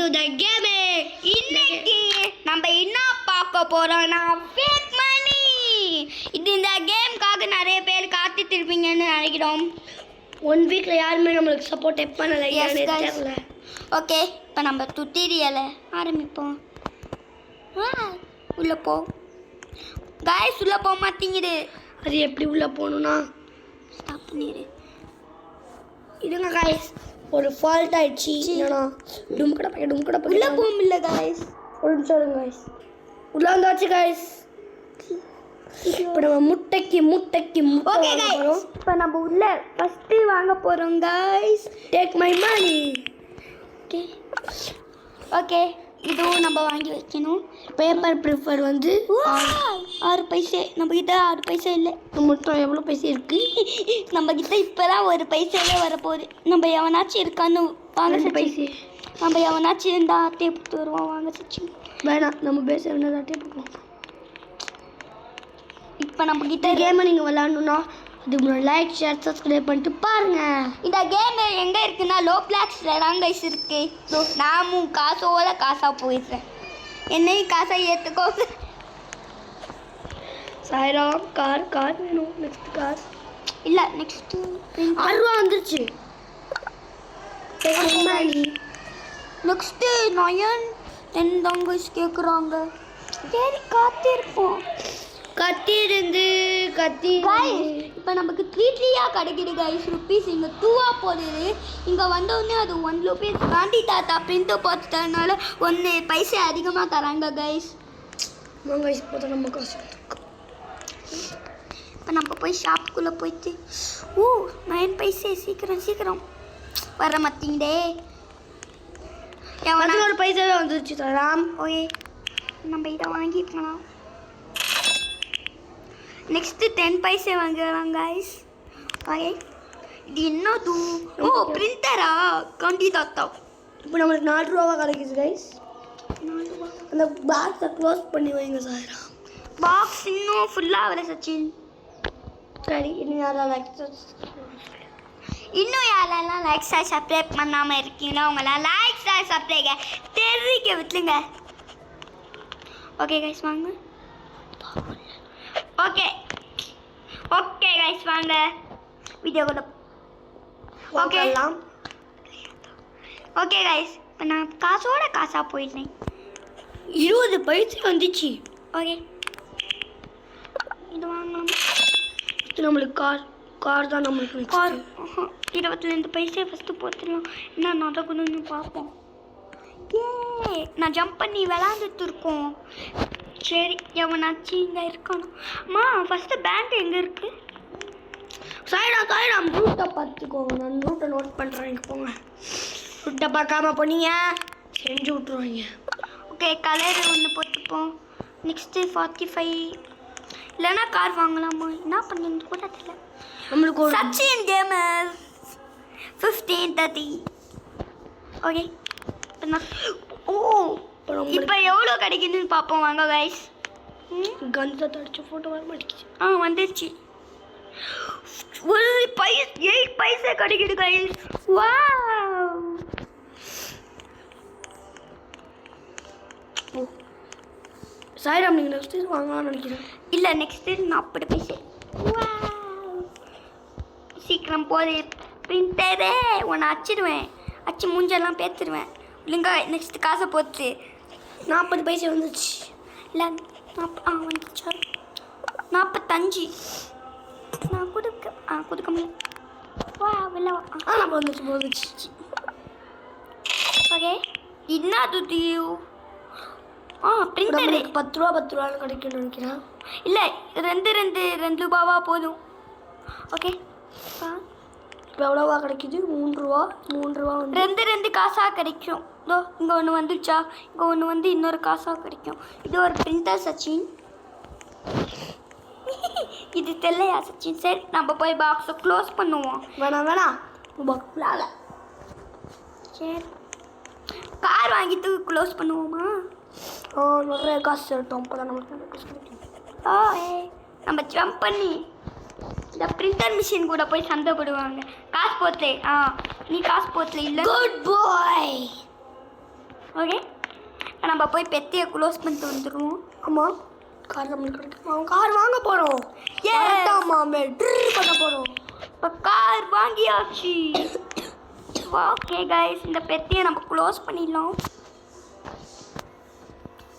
To the game. இன்னைக்கு நம்ம என்ன பார்க்க போறோம்னா ஃபேக் மணி. இந்த கேம்காக நிறைய பேர் காத்துட்டு இருப்பீங்கன்னு நினைக்கிறோம். 1 வீக்ல யாருமே நம்மளுக்கு சப்போர்ட் பண்ணல. தெரியல. ஓகே, இப்போ நம்ம டுட்டோரியலை ஆரம்பிப்போம். உள்ள போ गाइस, உள்ள போக மாட்டேங்குது. அது எப்படி உள்ள போகணும்னா ஸ்டாப் பண்ணிடு. இதுங்க गाइस, ஒரு ஃபால்ட் ஆயிடுச்சு. என்னன்னா டும் கடை உள்ள போக முடியல गाइस. ஒரு நிமிஷம் இருங்க गाइस. உள்ள வந்தாச்சு गाइस. இப்போ நம்ம முட்டைக்கு ஓகே गाइस, இப்போ நம்ம உள்ள ஃபர்ஸ்ட் வாங்க போறோம் guys. Take my money. Okay, இதுவும் நம்ம வாங்கி வைக்கணும். பேப்பர் ப்ரிஃபர் வந்து 6 பைசே. நம்ம கிட்ட 6 பைசா இல்லை. மொத்தம் எவ்வளோ பைசா இருக்கு? நம்ம கிட்ட இப்போதான் 1 பைசாவே வரப்போகுது. நம்ம எவனாச்சும் இருக்கான்னு வாங்க. 2 பைசே. நம்ம எவனாச்சும் இருந்தா டேப் வருவோம். வாங்க சச்சி. வேணாம், நம்ம பேச வேணாம். டேப். இப்போ நம்ம கிட்ட கேமை நீங்கள் விளாடணுன்னா அது முன்னாடி லைக் ஷேர் சப்ஸ்கிரைப் பண்ணிட்டு பாருங்க. இந்த கேம் எங்கே இருக்குன்னா லோ பிளாக்ஸில் தான் கைஸ் இருக்கு. நாமும் காசாக போயிடுறேன். என்னையும் காசை ஏற்றுக்கோங்க. சாய்ராம் கார் வேணும். நெக்ஸ்ட் கார் இல்லை, நெக்ஸ்ட்டு 6 ரூபா வந்துருச்சு. நெக்ஸ்ட்டு 9 10 தான் கைஸ் கேட்குறாங்க. சரி, காத்திருப்போம். கத்தி இப்போ நமக்கு 3 கிடைக்குது கைஸ். ருப்பீஸ் இங்கே 2 போடுது. இங்கே வந்தோடனே அது 1 ரூபீஸ். காந்தி தாத்தா பிரிண்ட் போட்டு தரனால 1 பைசா அதிகமாக தராங்க கைஸ். நம்ம காசு. இப்போ நம்ம போய் ஷாப்புக்குள்ளே போயிட்டு 9 பைசே. சீக்கிரம் வர மாட்டீங்களே. ஒரு பைசாவே வந்துருச்சு தராம். ஓகே, நம்ம இதை வாங்கிக்கலாம். நெக்ஸ்ட்டு 10 பைசே வாங்கிக்கலாம் கைஸ். ஓகே, இது என்னது? பிரிண்டரா? காந்தி தாத்தா. இப்போ நம்மளுக்கு 4 ரூபாவா கிடைக்குது கைஸ். அந்த பாக்ஸை க்ளோஸ் பண்ணி வைங்க சார். பாக்ஸ் இன்னும் ஃபுல்லாக வர சச்சின். சரி, இன்னும் யாரெல்லாம் லைக் ஷேர் சப்ஸ்கிரைப் பண்ணாமல் இருக்கீங்களோ அவங்களாம் லைக் ஷேர் சப்ஸ்கிரைப் தெரிவிக்க விட்டுருங்க. ஓகே கைஸ், வாங்க. ஓகே கைஸ், வாங்க வீடியோ கூட. ஓகே கைஸ், இப்போ நான் காசாக போயிட்டேன். 20 பைசா வந்துச்சு. ஓகே, இது வாங்கலாம். இது நம்மளுக்கு கார் தான். நம்மளுக்கு கார் 22 பைசா ஃபஸ்ட்டு போட்டுடலாம். என்ன நடக்கணும்னு பார்ப்போம். நான் ஜம்ப் பண்ணி விளாண்டுட்டு இருக்கோம். சரி, எவனாச்சும் இங்கே இருக்கணும். அம்மா, ஃபஸ்ட்டு பேங்க் எங்கே இருக்குது? சாயிடாம் ரூட்டை பார்த்துக்கோங்க. நான் ரூட்டை நோட் பண்ணுறேன். போங்க. ரூட்டை பார்க்காம போனீங்க செஞ்சு விட்ருவாங்க. ஓகே, கலர் ஒன்று போட்டுப்போம். நெக்ஸ்ட்டு 45. இல்லைன்னா கார் வாங்கலாமா? என்ன பண்ணுறது கூட தெரியல. நம்மளுக்கு சச்சின் கேமர் 1530. ஓகே, இப்போ எவ்வளோ கிடைக்குதுன்னு பார்ப்போம். வாங்க கைஸ். கன்ஸை தடிச்சு ஃபோட்டோ வர மாட்டேங்குது. வந்துருச்சு. ஒரு 8 பைசா கிடைக்குது கைஸ். சாய்ராம், நீங்கள் நெக்ஸ்ட் வாங்கலாம்னு நினைக்கிறேன். இல்லை, நெக்ஸ்ட்டு 40 பைசா. சீக்கிரம் போதே. பிரிண்டரே உன்னை அடிச்சிடுவேன். அச்சு மூஞ்செல்லாம் பேத்துடுவேன். இல்லைங்க, நெக்ஸ்ட்டு காசை போச்சு. 40 பைசா வந்துச்சு. இல்லை, வந்துச்சா? 45. நான் கொடுக்க முடியும். வெளில வந்துச்சு. ஓகே, என்னது பிரிண்டரு 10 ரூபான்னு கிடைக்கும்னு நினைக்கிறேன். இல்லை, 2 ரூபாவா போதும். ஓகே, இப்போ எவ்வளோவா கிடைக்குது? 3 ரூபா வந்து 2 காசாக கிடைக்கும். இதோ இங்கே ஒன்று வந்துச்சா? இங்கே ஒன்று வந்து இன்னொரு காசாக கிடைக்கும். இது ஒரு பிரிண்டர் சச்சின். இது தெரியலையா சச்சின்? சரி, நம்ம போய் பாக்ஸை க்ளோஸ் பண்ணுவோம். வேணாம் பாக்ஸால. சரி, கார் வாங்கிட்டு க்ளோஸ் பண்ணுவோமா? நிறைய காசு சேர்த்தோம். அப்போ தான் நம்மளுக்கு நம்ம ஜம்ப் பண்ணி இந்த பிரிண்டர் மிஷின் கூட போய் சண்டை போடுவாங்க. காசு போத்தே. நீ காசு போத்தல. இல்லை, குட் பாய். ஓகே நம்ம போய் பெட்டியை க்ளோஸ் பண்ணிட்டு வந்துடுவோம். ஆமாம், கார் நம்மளுக்கு கிடைக்கும். அவன் கார் வாங்க போகிறோம். மாமே ட்ரில் பண்ண போகிறோம். இப்போ கார் வாங்கியாச்சு. ஓகே கைஸ், இந்த பெட்டியை நம்ம க்ளோஸ் பண்ணிடலாம்.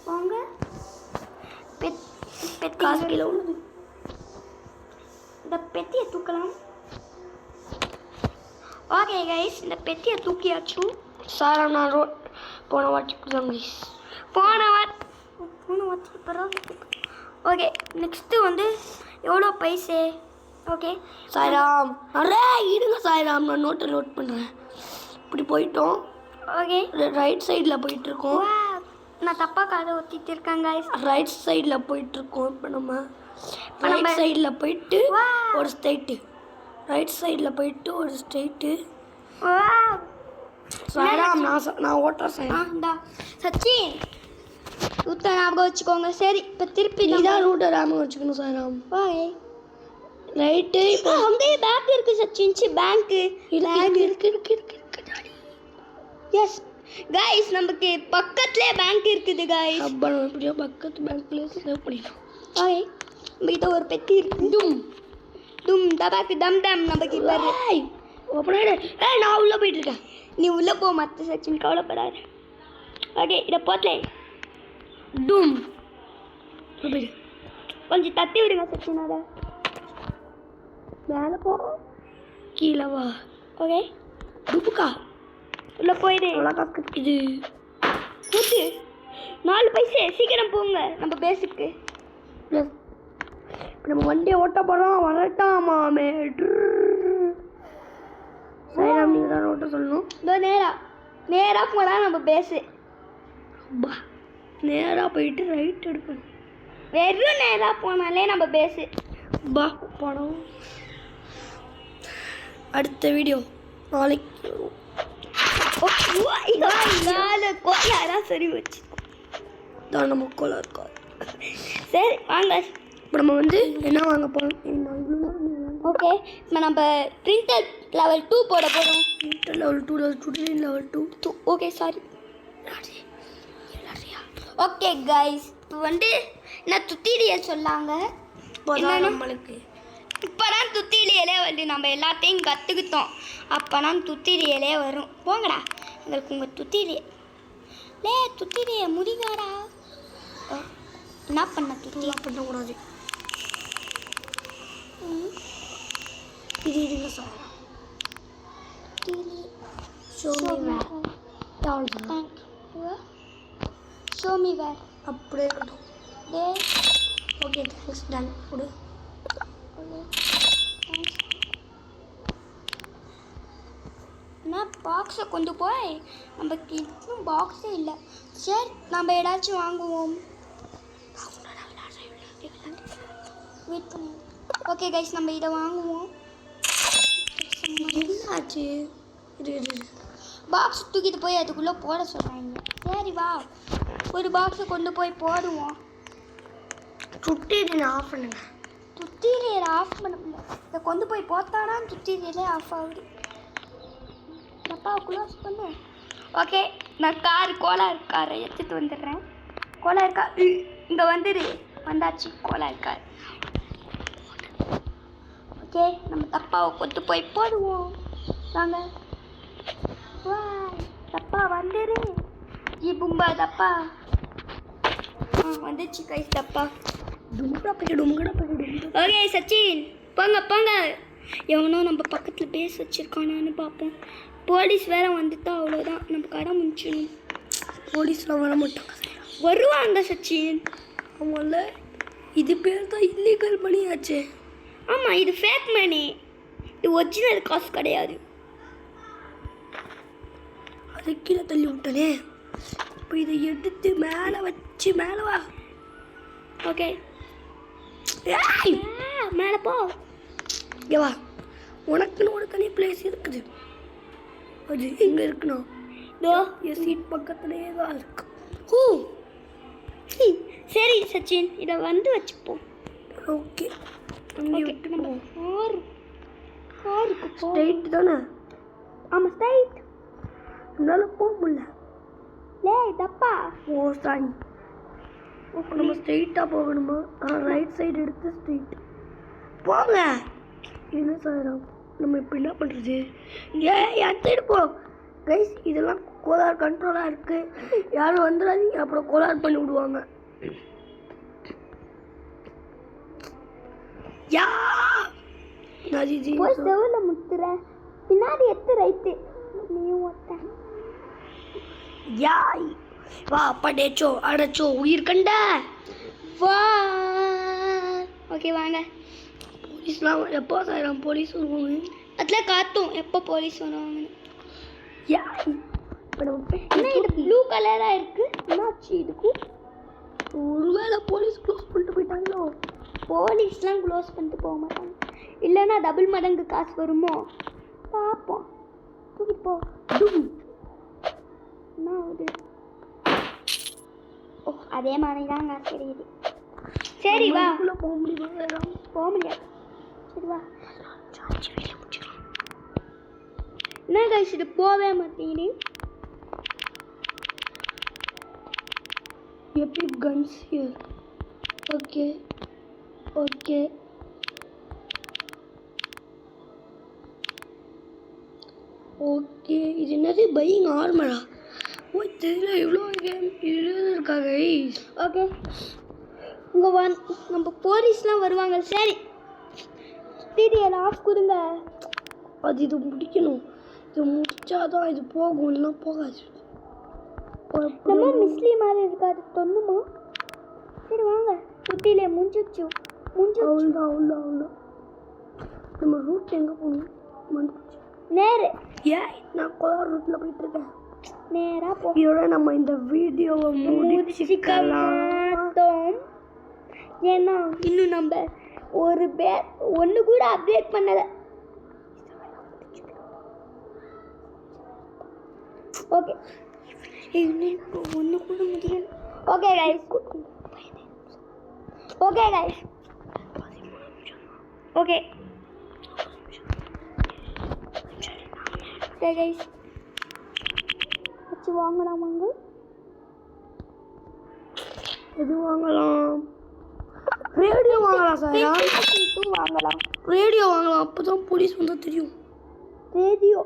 வாங்க பெட்டி காசு கீழே உள்ளது. இந்த பெட்டியை தூக்கலாம். ஓகே கைஸ், இந்த பெட்டியை தூக்கியாச்சு. சார் நான் போன வாட்டி கைஸ், போன வாட்டி பரவாயில்ல. ஓகே நெக்ஸ்ட்டு வந்து எவ்வளோ பைசே? ஓகே சாய்ராம் அரே இருங்க சாய்ராம், நான் நோட் பண்ணுறேன். இப்படி போயிட்டோம். ஓகே ரைட் சைடில் போயிட்டுருக்கோம். நான் தப்பாக காதை ஒத்திட்டு இருக்கேன் கைஸ். ரைட் சைடில் போயிட்டுருக்கோம். இப்போ நம்ம ரைட் சைடில் போயிட்டு ஒரு ஸ்ட்ரைட்டு, ரைட் சைடில் போயிட்டு ஒரு ஸ்ட்ரைட்டு. சாய்ராம் நான் ஓட்டுறேன் சாய்ராம். இந்தா சச்சின் ரூட்டை ஞாபகம் வச்சுக்கோங்க. சரி இப்போ திருப்பி இதான் ரூட்டை ஞாபகம் வச்சுக்கணும் சாய்ராம். வாங்க. ரைட்டு அங்கேயே பேங்க் இருக்கு சச்சின். பேங்க்கு இருக்கு. எஸ் கைஸ், நமக்கு பக்கத்துலேயே பேங்க் இருக்குது கைஸ். அப்போ நம்ம எப்படியோ பக்கத்து பேங்க்லேயே சேவ் பண்ணிடலாம். ஓகே நம்மகிட்ட ஒரு பெட்டி இருக்கு. டும் தபாக்கு டம் டம் நமக்கு பாரு. ஓப்பன் ஆகிடு. நான் உள்ளே போயிட்டுருக்கேன். நீ உள்ளே போக மாட்ட சச்சின், கவலைப்படாது. ஓகே இதை போட்டே டும் போயிடு. கொஞ்சம் தட்டி விடுங்க சச்சின். அதை மேலே போ, கீழே வா. ஓகே டுப்புக்கா உள்ளே போயிடு. இது கூட்டு 4 பைசே. சீக்கிரம் போங்க நம்ம பேஸுக்கு. ப்ளஸ் இப்போ நம்ம வண்டியை ஓட்ட போகிறோம். வரட்டாமாமே சாய்ராம், நீங்கள் தான் ஓட்ட சொல்லணும். இதோ நேராக போனால் நம்ம பேஸு. பா நேராக போயிட்டு ரைட் எடுக்கணும். வெறும் நேராக போனாலே நம்ம பேஸு. பா படம். அடுத்த வீடியோ நாளைக்கு. யாராவது சரி வச்சு தான் நம்ம கோலா இருக்கா. சரி வாங்க. இப்போ நம்ம வந்து என்ன வாங்க போகிறோம்? ஓகே இப்போ நம்ம பிரிண்டர் லெவல் 2 போட போகிறோம். Level 2 level 2. Okay sorry. Okay guys, இப்போ வந்து என்ன துத்திலிய சொல்லாங்க. நம்மளுக்கு இப்போ தான் துத்திலியலே வந்து நம்ம எல்லாத்தையும் கற்றுக்கிட்டோம். அப்போ தான் துத்திலியலே வரும். போங்கடா எங்களுக்கு உங்கள் துத்திலிய முடிங்காடா. என்ன பண்ண துத்திலாம் பண்ணக்கூடாது. இது இதுங்க சார். ஷோ மீ வேர். அப்படியே இருக்கட்டும். Okay thanks done. கொடு. நான் பாக்ஸை கொண்டு போய் நமக்கு இன்னும் பாக்ஸே இல்லை. சரி நம்ம ஏதாச்சும் வாங்குவோம். வெயிட் பண்ணி. ஓகே கைஸ், நம்ம இதை வாங்குவோம். என்னாச்சு? பாக்ஸ் தூக்கிட்டு போய் அதுக்குள்ளே போட சொல்கிறாங்க. சரி வா, ஒரு பாக்ஸை கொண்டு போய் போடுவோம். சுட்டிட்டு ஆஃப் பண்ணுங்க. துத்திரியர் ஆஃப் பண்ண முடியல. இதை கொண்டு போய் போட்டானா துத்திரியலே ஆஃப் ஆகுது. அப்பாவை க்ளோஸ் பண்ணு. ஓகே நான் கோலார் காரை எடுத்துகிட்டு வந்துடுறேன். கோலார் கார் இங்கே வந்துடு. வந்தாச்சு கோலார் கார். ஓகே நம்ம தப்பாவை கொண்டு போய் போடுவோம். வாங்க. வா தப்பா வந்துடு. ஜி பும்பா தப்பா. வந்துச்சு கைஸ் தப்பா. ஓகே சச்சின் போங்க. எவனோ நம்ம பக்கத்தில் பேச வச்சுருக்கானான்னு பார்ப்போம். போலீஸ் வேறு வந்துட்டா அவ்வளோதான், நம்ம கடை முடிச்சிடணும். போலீஸ்லாம் வர மாட்டாங்க. வருவாங்க சச்சின். ஆமாம்ல, இது பேர் தான் இல்லீகல் மணி ஆச்சு. ஆமாம் இது ஃபேக் மணி, இது ஒரிஜினல் காசு கிடையாது. அது கீழே தள்ளி விட்டனே. இப்போ இதை எடுத்து மேலே வச்சு மேலே வா. ஓகே மேலே போ. இங்கே வா. உனக்குன்னு ஒரு தனி பிளேஸ் இருக்குது. அது எங்கே இருக்குண்ணா? இதோ என் சீட் பக்கத்துலேயே தான் இருக்கு. சரி சச்சின், இதை வந்து வச்சுப்போம். ஓகே நம்ம காருக்கு ஸ்ட்ரைட் தானே? ஆமாம் ஸ்ட்ரைட். என்னால் போக முடியல. லே தப்பா ஓ சாரி. நம்ம ஸ்ட்ரெயிட்டாக போகணுமா? ரைட் சைடு எடுத்து ஸ்ட்ரெயிட் போங்க. என்ன சாயிரம், நம்ம இப்போ என்ன பண்ணுறது? என் சைடு போ கைஸ். இதெல்லாம் கோளாறு கண்ட்ரோலாக இருக்குது, யாரும் வந்துடாதீங்க, அப்புறம் கோளாறு பண்ணி விடுவாங்க. யா நஜிஜி போய் செவுல முத்துற பின்னாடி எத்து ரைட்டு நீ ஒத்த யாய் வா படேச்சோ அடச்சோ உயிர் கண்ட வா. ஓகே வாங்க. போலீஸ்லாம் எப்போ சாயிரம் போலீஸ் வருவாங்க. அதில் காத்தும் எப்போ போலீஸ் வருவாங்க. யாய் இப்போ நம்ம என்ன இது ப்ளூ கலராக இருக்குது? என்னாச்சு இதுக்கு? ஒருவேளை போலீஸ் க்ளோஸ் பண்ணிட்டு போயிட்டாங்களோ? போலீஸ்லாம் க்ளோஸ் பண்ணிட்டு போக மாட்டாங்க. இல்லைன்னா டபுள் மடங்கு காசு வருமோ பார்ப்போம். தூக்கிட்டு போ. என்ன ஆகுது? ஓ அதே மாதிரி தாங்க தெரியுது. சரி வா. போக முடியுமா? போக முடியாது. சரி வா. என்ன கைஸ் இது போவே மாட்டேங்குது. epic guns here. Okay. Okay okay. இது என்னது பையிங் ஆர்மரா? ஓ தெரியல, இவ்வளோ கேம் இவ்வளோ இருக்கா கைஸ்? ஓகே இங்கே நம்ம போலீஸ்லாம் வருவாங்க. சரி டிடிஎல் ஆஃப் கொடுங்க. அது இது முடிக்கணும், இது முடிச்சாதான் இது போகும், இல்லைன்னா போகாது. நம்ம மிஸ்லி மாதிரி இருக்காது தொண்ணுமா? சரி வாங்க. சுட்டிலே முடிஞ்சிச்சு அவ்வளோதான் அவ்வளோதான் அவ்வளோதான். நம்ம ரூட் எங்கே போகணும்? வந்துச்சு நேரு. ஏன் நான் கோலார் ரூட்டில் போயிட்டுருக்கேன். நேராக போ. இதோட நம்ம இந்த வீடியோவை முடிச்சுக்கலாம். ஏன்னா இன்னும் நம்ம ஒரு ஒன்று கூட அப்டேட் பண்ணலை. ஓகே ஒன்று கூட முடியல. Okay guys okay guys okay guys வச்சு வாங்கலாமாங்க? எது வாங்கலாம்? ரேடியோ வாங்கலாம் சார். வாங்கலாம் ரேடியோ வாங்கலாம், அப்போ தான் போலீஸ் வந்தால் தெரியும். ரேடியோ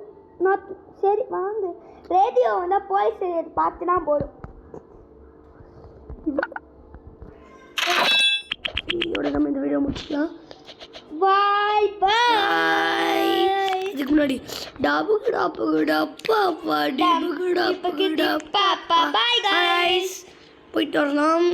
நான் சரி வாங்க. ரேடியோ வந்தால் போலீஸ் பார்த்து தான் போடும். இதோட நம்ம இந்த வீடியோ முடிச்சுக்கலாம். பாய் பாய். இதுக்கு முன்னாடி பாய் கைஸ் போயிட்டு வரலாம்.